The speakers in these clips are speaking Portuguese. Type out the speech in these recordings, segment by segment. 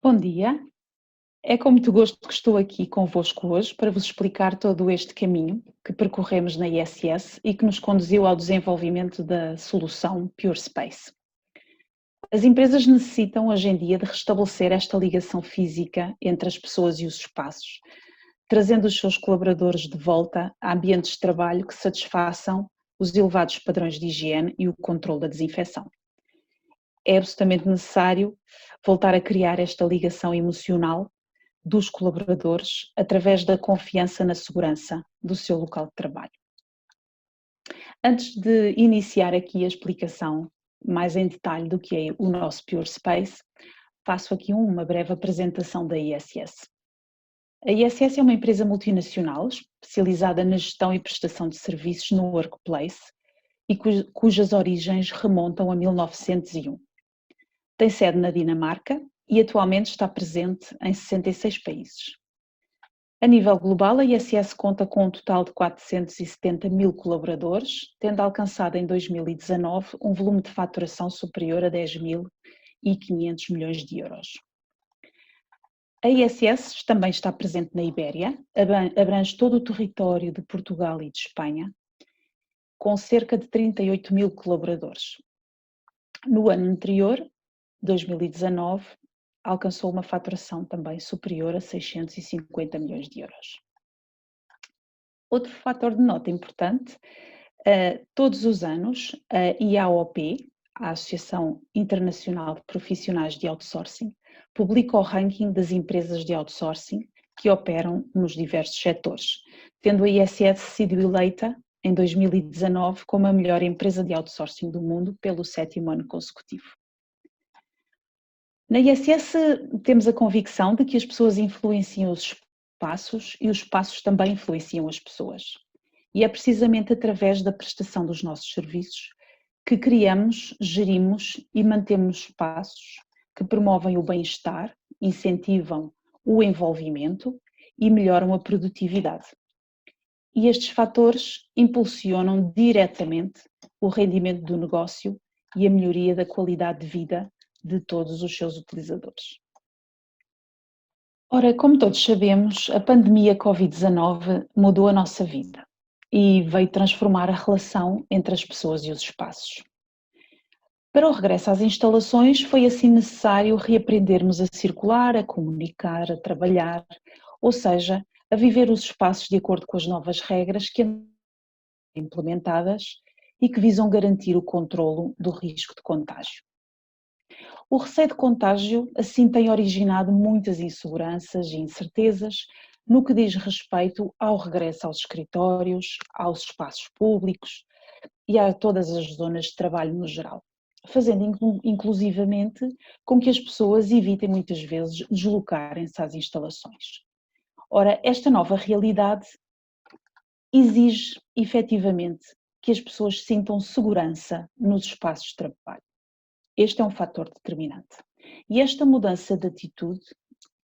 Bom dia, é com muito gosto que estou aqui convosco hoje para vos explicar todo este caminho que percorremos na ISS e que nos conduziu ao desenvolvimento da solução Pure Space. As empresas necessitam hoje em dia de restabelecer esta ligação física entre as pessoas e os espaços, trazendo os seus colaboradores de volta a ambientes de trabalho que satisfaçam os elevados padrões de higiene e o controle da desinfecção. É absolutamente necessário voltar a criar esta ligação emocional dos colaboradores através da confiança na segurança do seu local de trabalho. Antes de iniciar aqui a explicação mais em detalhe do que é o nosso Pure Space, faço aqui uma breve apresentação da ISS. A ISS é uma empresa multinacional especializada na gestão e prestação de serviços no workplace e cujas origens remontam a 1901. Tem sede na Dinamarca e atualmente está presente em 66 países. A nível global, a ISS conta com um total de 470 mil colaboradores, tendo alcançado em 2019 um volume de faturação superior a 10.500 milhões de euros. A ISS também está presente na Ibéria, abrange todo o território de Portugal e de Espanha, com cerca de 38 mil colaboradores. No ano anterior, 2019, alcançou uma faturação também superior a 650 milhões de euros. Outro fator de nota importante, todos os anos a IAOP, a Associação Internacional de Profissionais de Outsourcing, publica o ranking das empresas de outsourcing que operam nos diversos setores, tendo a ISS sido eleita em 2019 como a melhor empresa de outsourcing do mundo pelo 7º ano consecutivo. Na ISS temos a convicção de que as pessoas influenciam os espaços e os espaços também influenciam as pessoas. E é precisamente através da prestação dos nossos serviços que criamos, gerimos e mantemos espaços que promovem o bem-estar, incentivam o envolvimento e melhoram a produtividade. E estes fatores impulsionam diretamente o rendimento do negócio e a melhoria da qualidade de vida de todos os seus utilizadores. Ora, como todos sabemos, a pandemia Covid-19 mudou a nossa vida e veio transformar a relação entre as pessoas e os espaços. Para o regresso às instalações, foi assim necessário reaprendermos a circular, a comunicar, a trabalhar, ou seja, a viver os espaços de acordo com as novas regras que implementadas e que visam garantir o controlo do risco de contágio. O receio de contágio, assim, tem originado muitas inseguranças e incertezas no que diz respeito ao regresso aos escritórios, aos espaços públicos e a todas as zonas de trabalho no geral, fazendo inclusivamente com que as pessoas evitem muitas vezes deslocarem-se às instalações. Ora, esta nova realidade exige efetivamente que as pessoas sintam segurança nos espaços de trabalho. Este é um fator determinante. E esta mudança de atitude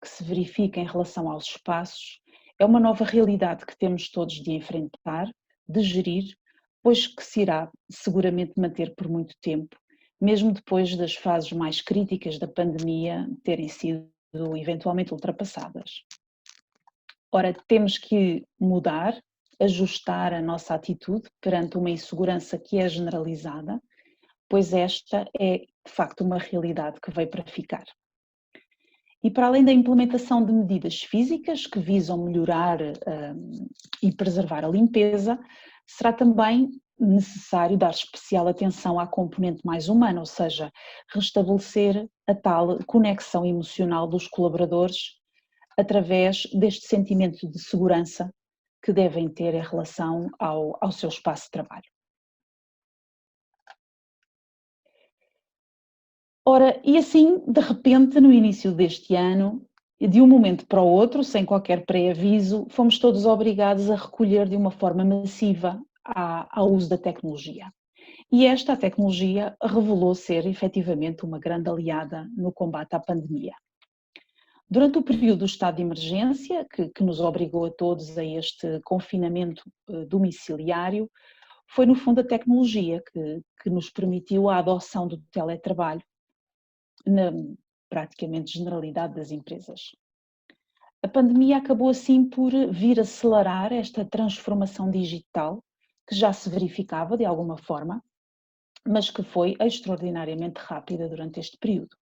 que se verifica em relação aos espaços é uma nova realidade que temos todos de enfrentar, de gerir, pois que se irá seguramente manter por muito tempo, mesmo depois das fases mais críticas da pandemia terem sido eventualmente ultrapassadas. Ora, temos que mudar, ajustar a nossa atitude perante uma insegurança que é generalizada, pois esta é de facto uma realidade que veio para ficar. E para além da implementação de medidas físicas que visam melhorar e preservar a limpeza, será também necessário dar especial atenção à componente mais humana, ou seja, restabelecer a tal conexão emocional dos colaboradores através deste sentimento de segurança que devem ter em relação ao seu espaço de trabalho. Ora, e assim, de repente, no início deste ano, de um momento para o outro, sem qualquer pré-aviso, fomos todos obrigados a recolher de uma forma massiva ao uso da tecnologia. E esta tecnologia revelou ser efetivamente uma grande aliada no combate à pandemia. Durante o período do estado de emergência, que nos obrigou a todos a este confinamento domiciliário, foi no fundo a tecnologia que nos permitiu a adoção do teletrabalho praticamente generalidade das empresas. A pandemia acabou assim por vir acelerar esta transformação digital, que já se verificava de alguma forma, mas que foi extraordinariamente rápida durante este período.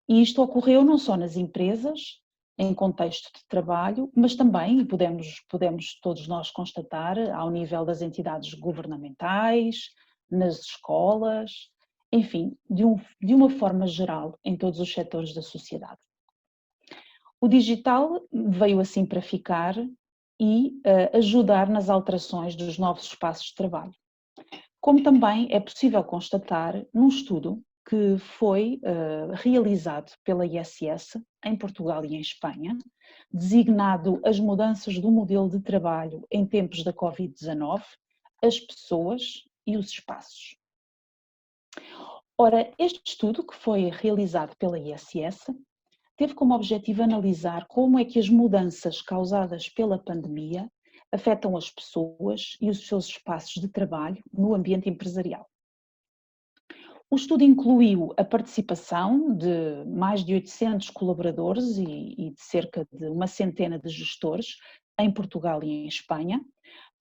E isto ocorreu não só nas empresas, em contexto de trabalho, mas também, e podemos todos nós constatar, ao nível das entidades governamentais, nas escolas, enfim, de uma forma geral, em todos os setores da sociedade. O digital veio assim para ficar e ajudar nas alterações dos novos espaços de trabalho. Como também é possível constatar num estudo que foi realizado pela ISS em Portugal e em Espanha, designado As Mudanças do Modelo de Trabalho em Tempos da Covid-19, as pessoas e os espaços. Ora, este estudo, que foi realizado pela ISS, teve como objetivo analisar como é que as mudanças causadas pela pandemia afetam as pessoas e os seus espaços de trabalho no ambiente empresarial. O estudo incluiu a participação de mais de 800 colaboradores e de cerca de uma centena de gestores em Portugal e em Espanha,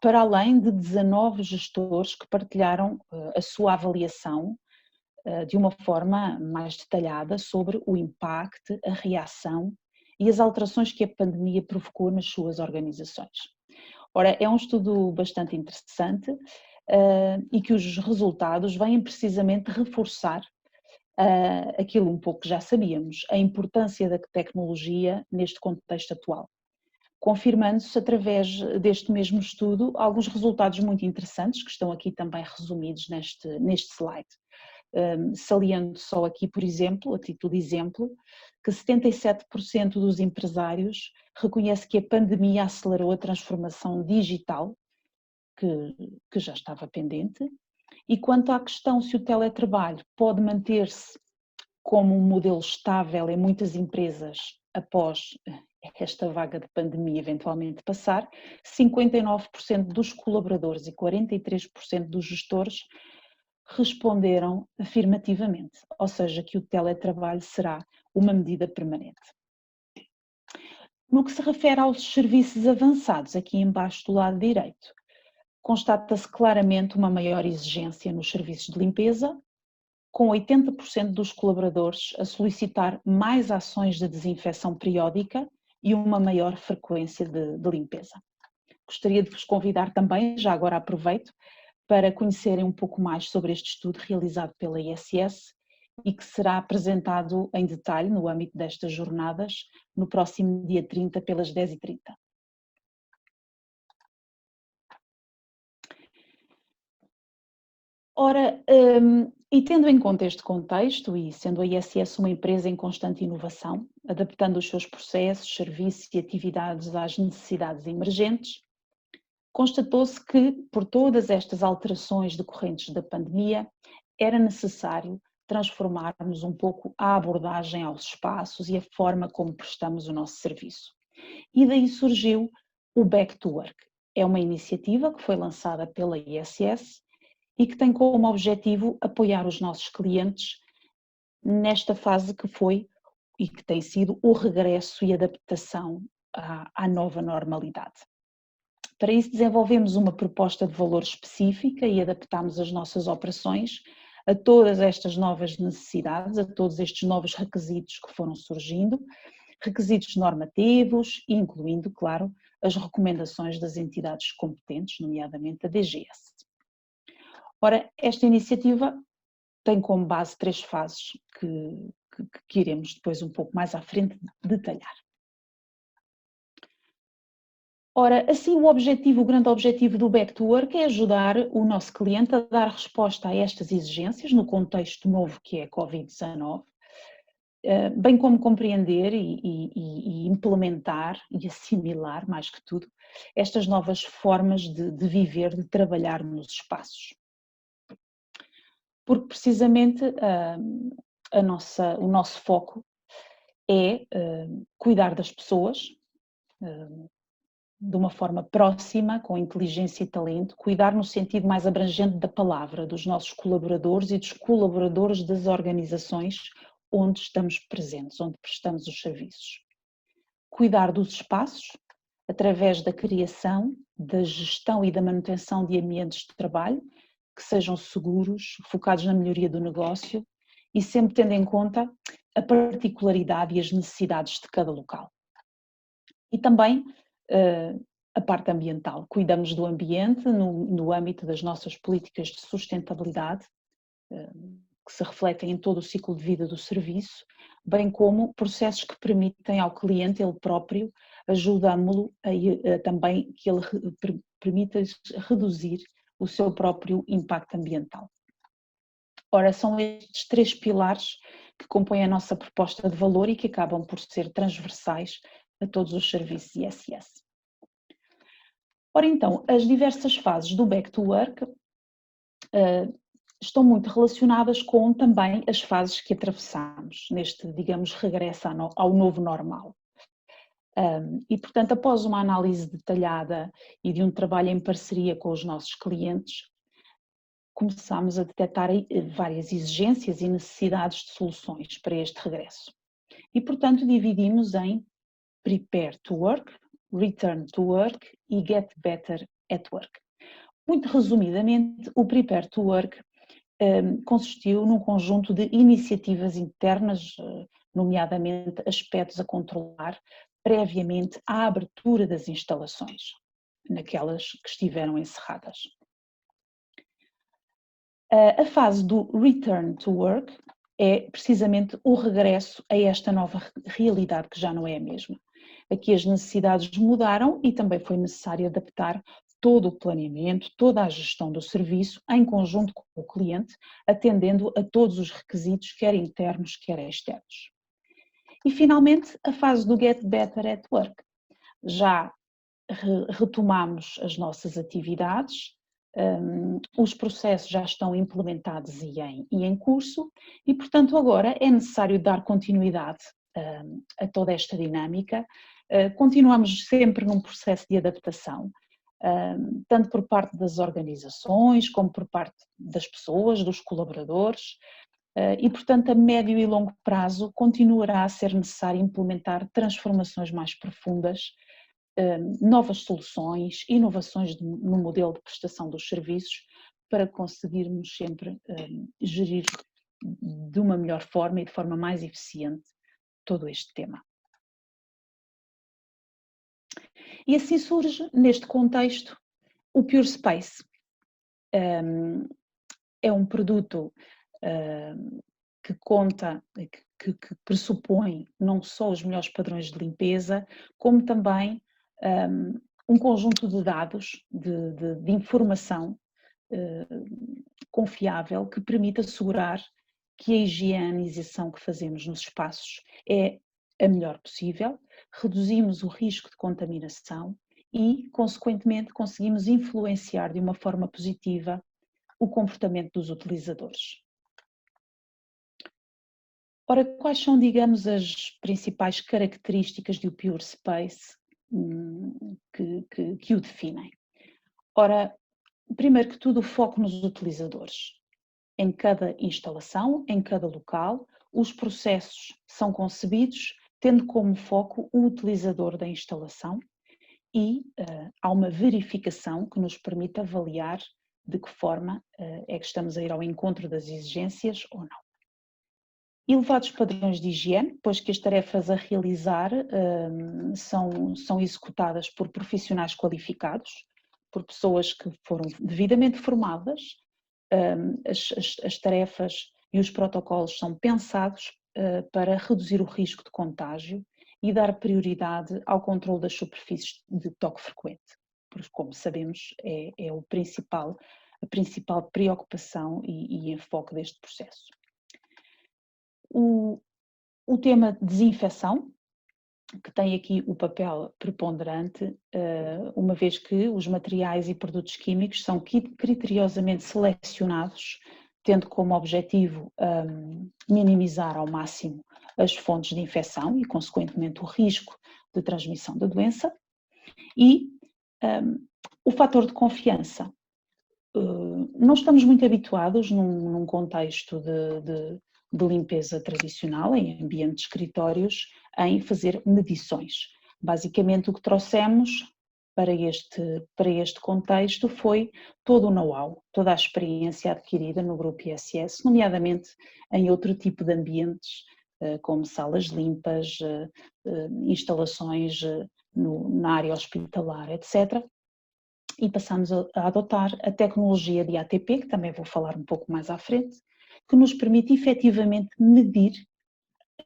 para além de 19 gestores que partilharam a sua avaliação de uma forma mais detalhada sobre o impacto, a reação e as alterações que a pandemia provocou nas suas organizações. Ora, é um estudo bastante interessante e que os resultados vêm precisamente reforçar aquilo um pouco que já sabíamos, a importância da tecnologia neste contexto atual, confirmando-se através deste mesmo estudo alguns resultados muito interessantes que estão aqui também resumidos neste slide. Saliento só aqui, por exemplo, a título de exemplo, que 77% dos empresários reconhece que a pandemia acelerou a transformação digital, que já estava pendente, e quanto à questão se o teletrabalho pode manter-se como um modelo estável em muitas empresas após esta vaga de pandemia eventualmente passar, 59% dos colaboradores e 43% dos gestores responderam afirmativamente, ou seja, que o teletrabalho será uma medida permanente. No que se refere aos serviços avançados, aqui embaixo do lado direito, constata-se claramente uma maior exigência nos serviços de limpeza, com 80% dos colaboradores a solicitar mais ações de desinfecção periódica e uma maior frequência de limpeza. Gostaria de vos convidar também, já agora aproveito, para conhecerem um pouco mais sobre este estudo realizado pela ISS e que será apresentado em detalhe no âmbito destas jornadas no próximo dia 30 pelas 10h30. Ora, e tendo em conta este contexto e sendo a ISS uma empresa em constante inovação, adaptando os seus processos, serviços e atividades às necessidades emergentes, constatou-se que, por todas estas alterações decorrentes da pandemia, era necessário transformarmos um pouco a abordagem aos espaços e a forma como prestamos o nosso serviço. E daí surgiu o Back to Work. É uma iniciativa que foi lançada pela ISS e que tem como objetivo apoiar os nossos clientes nesta fase que foi e que tem sido o regresso e adaptação à nova normalidade. Para isso desenvolvemos uma proposta de valor específica e adaptamos as nossas operações a todas estas novas necessidades, a todos estes novos requisitos que foram surgindo, requisitos normativos, incluindo, claro, as recomendações das entidades competentes, nomeadamente a DGS. Ora, esta iniciativa tem como base 3 fases que iremos depois um pouco mais à frente detalhar. Ora, assim o grande objetivo do Back to Work é ajudar o nosso cliente a dar resposta a estas exigências no contexto novo que é a Covid-19, bem como compreender e implementar e assimilar, mais que tudo, estas novas formas de viver, de trabalhar nos espaços. Porque precisamente o nosso foco é cuidar das pessoas, de uma forma próxima, com inteligência e talento, cuidar no sentido mais abrangente da palavra, dos nossos colaboradores e dos colaboradores das organizações onde estamos presentes, onde prestamos os serviços. Cuidar dos espaços, através da criação, da gestão e da manutenção de ambientes de trabalho que sejam seguros, focados na melhoria do negócio e sempre tendo em conta a particularidade e as necessidades de cada local. E também a parte ambiental. Cuidamos do ambiente no âmbito das nossas políticas de sustentabilidade, que se refletem em todo o ciclo de vida do serviço, bem como processos que permitem ao cliente, ele próprio, ajudamo-lo também que ele permita reduzir o seu próprio impacto ambiental. Ora, são estes 3 pilares que compõem a nossa proposta de valor e que acabam por ser transversais a todos os serviços ISS. Ora então, as diversas fases do Back to Work estão muito relacionadas com também as fases que atravessamos neste, digamos, regresso ao novo normal. E, portanto, após uma análise detalhada e de um trabalho em parceria com os nossos clientes, começámos a detectar várias exigências e necessidades de soluções para este regresso. E, portanto, dividimos em Prepare to Work, Return to Work e Get Better at Work. Muito resumidamente, o Prepare to Work consistiu num conjunto de iniciativas internas, nomeadamente aspectos a controlar previamente à abertura das instalações, naquelas que estiveram encerradas. A fase do Return to Work é precisamente o regresso a esta nova realidade que já não é a mesma. Aqui as necessidades mudaram e também foi necessário adaptar todo o planeamento, toda a gestão do serviço em conjunto com o cliente, atendendo a todos os requisitos, quer internos, quer externos. E finalmente a fase do Get Better at Work. Já retomamos as nossas atividades, os processos já estão implementados e em curso e, portanto, agora é necessário dar continuidade a toda esta dinâmica. Continuamos sempre num processo de adaptação, tanto por parte das organizações como por parte das pessoas, dos colaboradores, e, portanto, a médio e longo prazo continuará a ser necessário implementar transformações mais profundas, novas soluções, inovações no modelo de prestação dos serviços para conseguirmos sempre gerir de uma melhor forma e de forma mais eficiente todo este tema. E assim surge, neste contexto, o Pure Space. É um produto que conta, que pressupõe não só os melhores padrões de limpeza, como também um conjunto de dados, de informação confiável que permite assegurar que a higienização que fazemos nos espaços é a melhor possível, reduzimos o risco de contaminação e, consequentemente, conseguimos influenciar de uma forma positiva o comportamento dos utilizadores. Ora, quais são, digamos, as principais características do Pure Space que o definem? Ora, primeiro que tudo, o foco nos utilizadores. Em cada instalação, em cada local, os processos são concebidos tendo como foco o utilizador da instalação e há uma verificação que nos permite avaliar de que forma é que estamos a ir ao encontro das exigências ou não. Elevados padrões de higiene, pois que as tarefas a realizar são executadas por profissionais qualificados, por pessoas que foram devidamente formadas. As tarefas e os protocolos são pensados para reduzir o risco de contágio e dar prioridade ao controle das superfícies de toque frequente, porque, como sabemos, é a principal preocupação e enfoque deste processo. O tema desinfecção, que tem aqui o papel preponderante, uma vez que os materiais e produtos químicos são criteriosamente selecionados, tendo como objetivo minimizar ao máximo as fontes de infecção e, consequentemente, o risco de transmissão da doença. E o fator de confiança. Não estamos muito habituados num contexto de limpeza tradicional, em ambiente de escritórios, em fazer medições. Basicamente o que trouxemos para este contexto foi todo o know-how, toda a experiência adquirida no grupo ISS, nomeadamente em outro tipo de ambientes, como salas limpas, instalações na área hospitalar, etc. E passamos a adotar a tecnologia de ATP, que também vou falar um pouco mais à frente, que nos permite efetivamente medir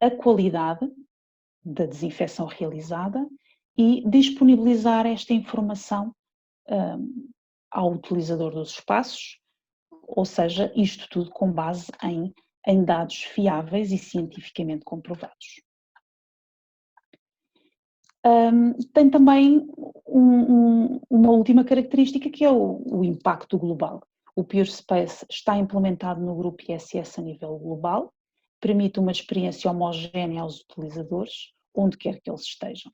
a qualidade da desinfecção realizada e disponibilizar esta informação ao utilizador dos espaços, ou seja, isto tudo com base em dados fiáveis e cientificamente comprovados. Tem também uma última característica, que é o impacto global. O PureSpace está implementado no grupo ISS a nível global, permite uma experiência homogénea aos utilizadores, onde quer que eles estejam.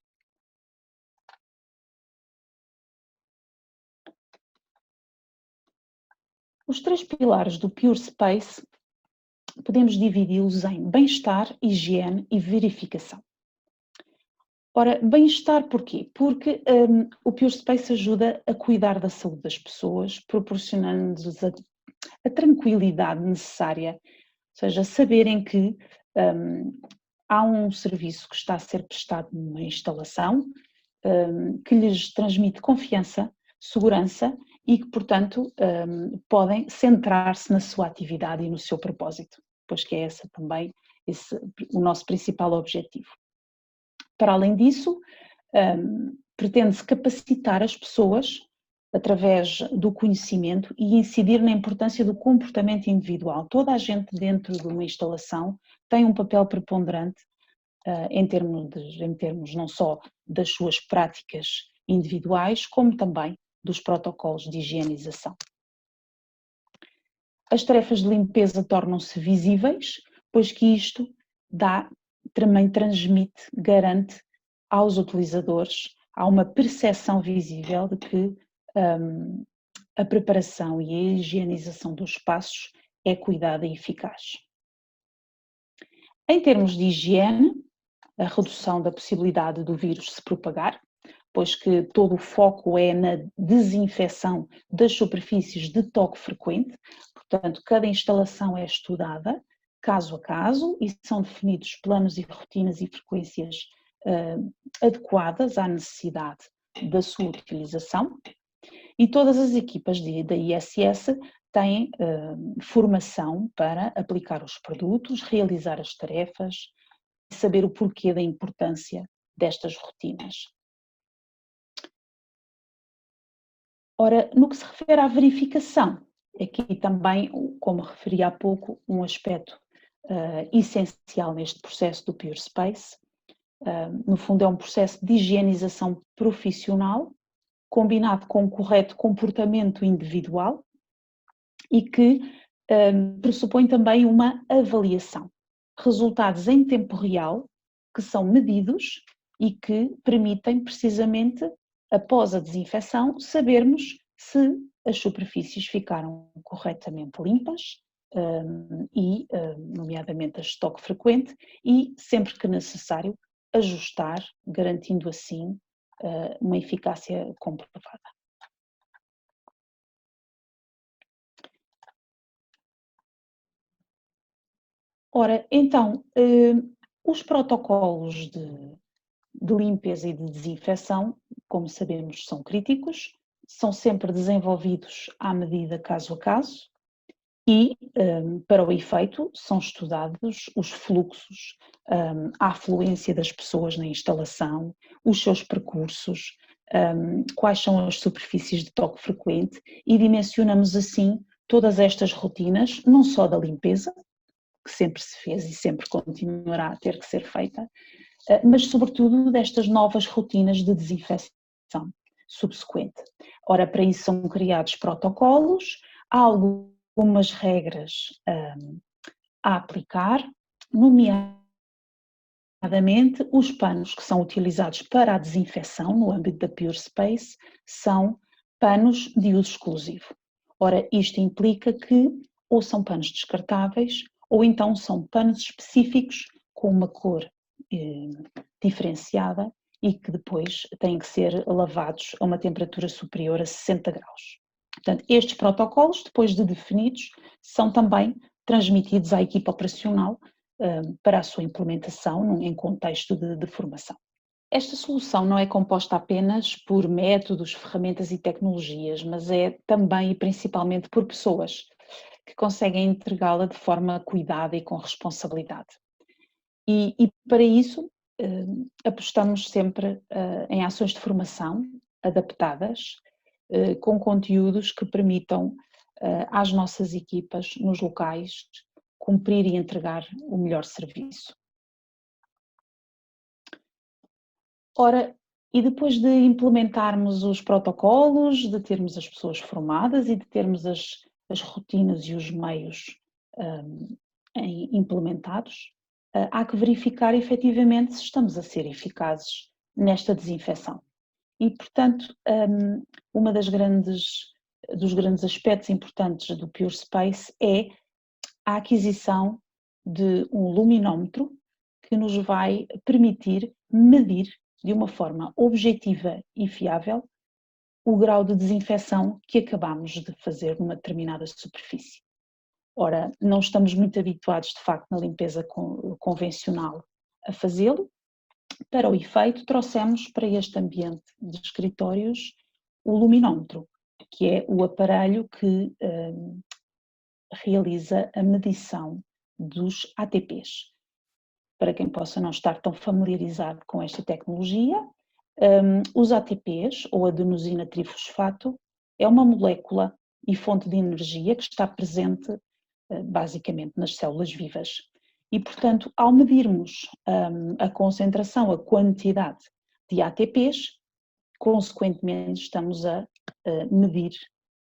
Os 3 pilares do PureSpace podemos dividi-los em bem-estar, higiene e verificação. Ora, bem-estar porquê? Porque o PureSpace ajuda a cuidar da saúde das pessoas, proporcionando-lhes a tranquilidade necessária, ou seja, saberem que há um serviço que está a ser prestado numa instalação, que lhes transmite confiança, segurança e que, portanto, podem centrar-se na sua atividade e no seu propósito, pois que é essa também o nosso principal objetivo. Para além disso, pretende-se capacitar as pessoas através do conhecimento e incidir na importância do comportamento individual. Toda a gente dentro de uma instalação tem um papel preponderante em termos não só das suas práticas individuais, como também dos protocolos de higienização. As tarefas de limpeza tornam-se visíveis, pois que isto também transmite, garante aos utilizadores, há uma percepção visível de que a preparação e a higienização dos espaços é cuidada e eficaz. Em termos de higiene, a redução da possibilidade do vírus se propagar, pois que todo o foco é na desinfecção das superfícies de toque frequente, portanto, cada instalação é estudada caso a caso e são definidos planos e rotinas e frequências adequadas à necessidade da sua utilização, e todas as equipas da ISS têm formação para aplicar os produtos, realizar as tarefas e saber o porquê da importância destas rotinas. Ora, no que se refere à verificação, aqui também, como referi há pouco, um aspecto essencial neste processo do PureSpace. No fundo é um processo de higienização profissional, combinado com um correto comportamento individual e que pressupõe também uma avaliação. Resultados em tempo real, que são medidos e que permitem precisamente, após a desinfecção, sabermos se as superfícies ficaram corretamente limpas e, nomeadamente, a estoque frequente, e sempre que necessário, ajustar, garantindo assim uma eficácia comprovada. Ora, então, os protocolos de limpeza e de desinfecção, como sabemos, são críticos, são sempre desenvolvidos à medida, caso a caso, e, para o efeito, são estudados os fluxos, a afluência das pessoas na instalação, os seus percursos, quais são as superfícies de toque frequente, e dimensionamos assim todas estas rotinas, não só da limpeza, que sempre se fez e sempre continuará a ter que ser feita, mas sobretudo destas novas rotinas de desinfecção subsequente. Ora, para isso são criados protocolos, há algumas regras a aplicar, nomeadamente os panos que são utilizados para a desinfecção no âmbito da PureSpace são panos de uso exclusivo. Ora, isto implica que ou são panos descartáveis ou então são panos específicos com uma cor diferenciada e que depois têm que ser lavados a uma temperatura superior a 60 graus. Portanto, estes protocolos, depois de definidos, são também transmitidos à equipa operacional para a sua implementação em contexto de formação. Esta solução não é composta apenas por métodos, ferramentas e tecnologias, mas é também e principalmente por pessoas que conseguem entregá-la de forma cuidada e com responsabilidade. E para isso apostamos sempre em ações de formação adaptadas, com conteúdos que permitam às nossas equipas nos locais cumprir e entregar o melhor serviço. Ora, e depois de implementarmos os protocolos, de termos as pessoas formadas e de termos as rotinas e os meios implementados, há que verificar efetivamente se estamos a ser eficazes nesta desinfecção. E, portanto, dos grandes aspectos importantes do Pure Space é a aquisição de um luminómetro que nos vai permitir medir de uma forma objetiva e fiável o grau de desinfecção que acabamos de fazer numa determinada superfície. Ora, não estamos muito habituados, de facto, na limpeza convencional a fazê-lo. Para o efeito, trouxemos para este ambiente de escritórios o luminómetro, que é o aparelho que realiza a medição dos ATPs. Para quem possa não estar tão familiarizado com esta tecnologia, os ATPs, ou adenosina trifosfato, é uma molécula e fonte de energia que está presente basicamente nas células vivas. E, portanto, ao medirmos a concentração, a quantidade de ATPs, consequentemente estamos a medir,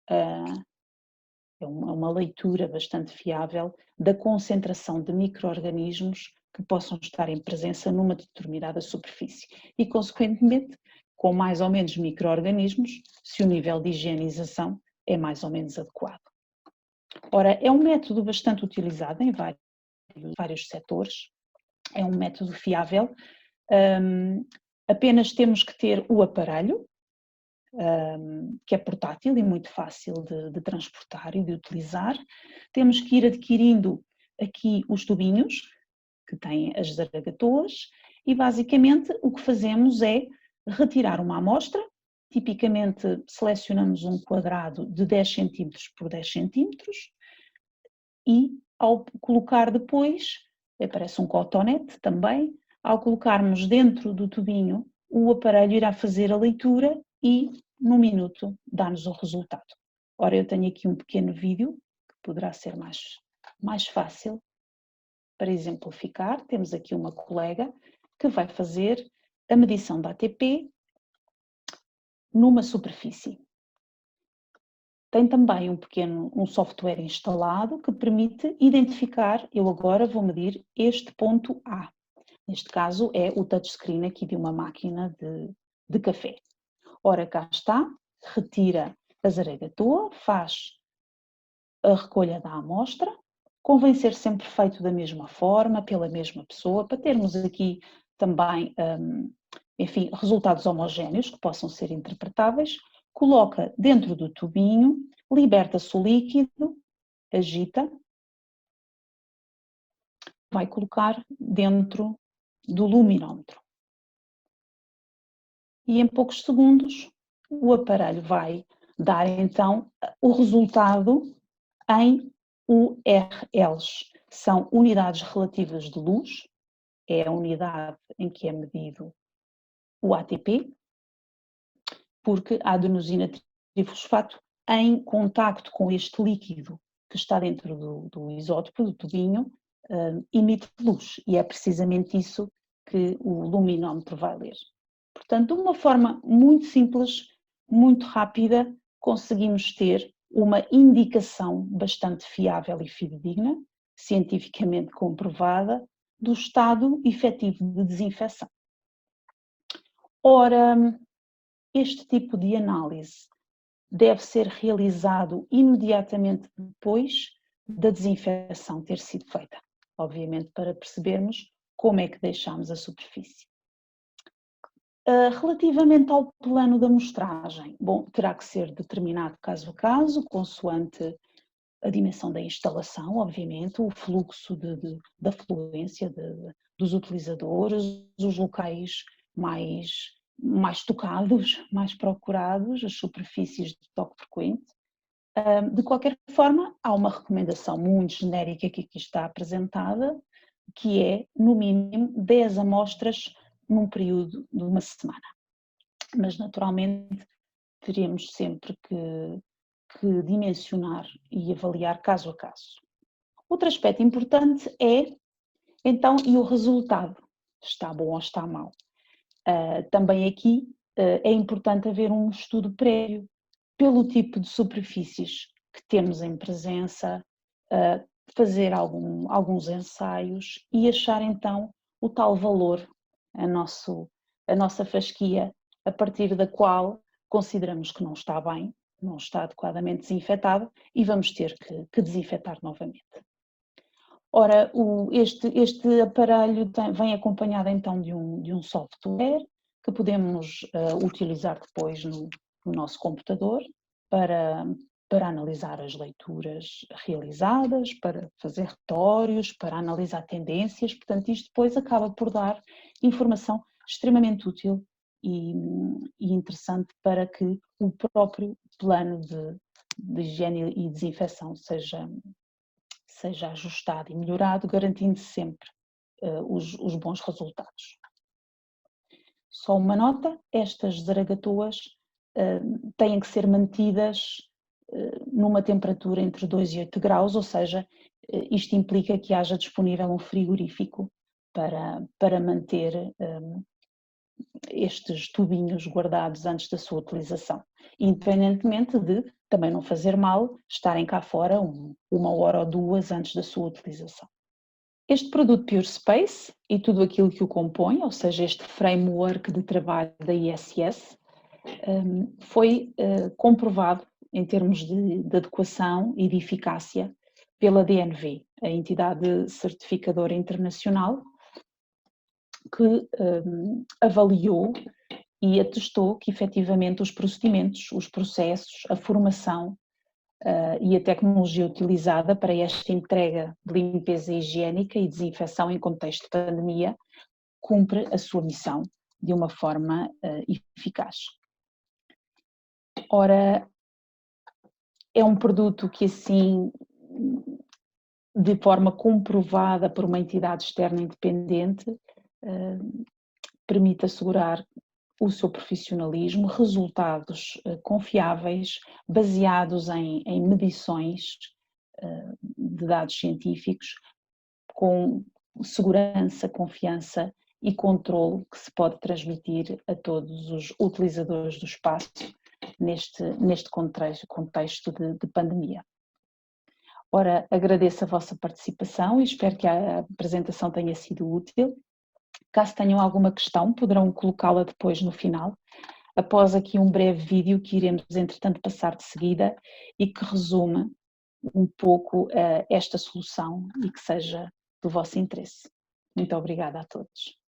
é uma leitura bastante fiável da concentração de micro-organismos que possam estar em presença numa determinada superfície. E, consequentemente, com mais ou menos micro-organismos, se o nível de higienização é mais ou menos adequado. Ora, é um método bastante utilizado em vários setores, é um método fiável, apenas temos que ter o aparelho, que é portátil e muito fácil de transportar e de utilizar. Temos que ir adquirindo aqui os tubinhos, que têm as zaragatoas, e basicamente o que fazemos é retirar uma amostra, tipicamente selecionamos um quadrado de 10 cm por 10 cm, e ao colocar depois, aparece um cotonete também, ao colocarmos dentro do tubinho, o aparelho irá fazer a leitura e num minuto dá-nos o resultado. Ora, eu tenho aqui um pequeno vídeo que poderá ser mais fácil para exemplificar. Temos aqui uma colega que vai fazer a medição da ATP numa superfície. Tem também um software instalado que permite identificar, eu agora vou medir este ponto A. Neste caso é o touchscreen aqui de uma máquina de café. Ora, cá está, retira a zaragatoa, faz a recolha da amostra, convém ser sempre feito da mesma forma, pela mesma pessoa, para termos aqui também, enfim, resultados homogéneos que possam ser interpretáveis. Coloca dentro do tubinho, liberta-se o líquido, agita, vai colocar dentro do luminómetro. E em poucos segundos o aparelho vai dar então o resultado em URLs. São unidades relativas de luz, é a unidade em que é medido o ATP, porque a adenosina trifosfato, em contacto com este líquido que está dentro do isótopo, do tubinho, emite luz, e é precisamente isso que o luminómetro vai ler. Portanto, de uma forma muito simples, muito rápida, conseguimos ter uma indicação bastante fiável e fidedigna, cientificamente comprovada, do estado efetivo de desinfecção. Ora, este tipo de análise deve ser realizado imediatamente depois da desinfecção ter sido feita, obviamente para percebermos como é que deixamos a superfície. Relativamente ao plano da amostragem, bom, terá que ser determinado caso a caso, consoante a dimensão da instalação, obviamente, o fluxo da fluência dos utilizadores, os locais mais tocados, mais procurados, as superfícies de toque frequente. De qualquer forma, há uma recomendação muito genérica que aqui está apresentada, que é, no mínimo, 10 amostras num período de uma semana. Mas, naturalmente, teremos sempre que dimensionar e avaliar caso a caso. Outro aspecto importante é, então, e o resultado? Está bom ou está mau? Também aqui é importante haver um estudo prévio pelo tipo de superfícies que temos em presença, fazer alguns ensaios e achar então o tal valor, a nossa fasquia, a partir da qual consideramos que não está bem, não está adequadamente desinfetado e vamos ter que desinfetar novamente. Ora, este aparelho vem acompanhado então de um software que podemos utilizar depois no nosso computador para analisar as leituras realizadas, para fazer relatórios, para analisar tendências, portanto isto depois acaba por dar informação extremamente útil e interessante para que o próprio plano de higiene e desinfecção seja ajustado e melhorado, garantindo sempre os bons resultados. Só uma nota, estas zaragatoas têm que ser mantidas numa temperatura entre 2 e 8 graus, ou seja, isto implica que haja disponível um frigorífico para manter estes tubinhos guardados antes da sua utilização, independentemente de também não fazer mal estarem cá fora uma hora ou duas antes da sua utilização. Este produto Pure Space e tudo aquilo que o compõe, ou seja, este framework de trabalho da ISS, foi comprovado em termos de adequação e de eficácia pela DNV, a entidade certificadora internacional, que avaliou e atestou que efetivamente os procedimentos, os processos, a formação e a tecnologia utilizada para esta entrega de limpeza higiênica e desinfecção em contexto de pandemia cumpre a sua missão de uma forma eficaz. Ora, é um produto que assim, de forma comprovada por uma entidade externa independente, permite assegurar o seu profissionalismo, resultados confiáveis, baseados em medições de dados científicos, com segurança, confiança e controle que se pode transmitir a todos os utilizadores do espaço neste contexto de pandemia. Ora, agradeço a vossa participação e espero que a apresentação tenha sido útil. Caso tenham alguma questão, poderão colocá-la depois no final, após aqui um breve vídeo que iremos entretanto passar de seguida e que resume um pouco esta solução e que seja do vosso interesse. Muito obrigada a todos.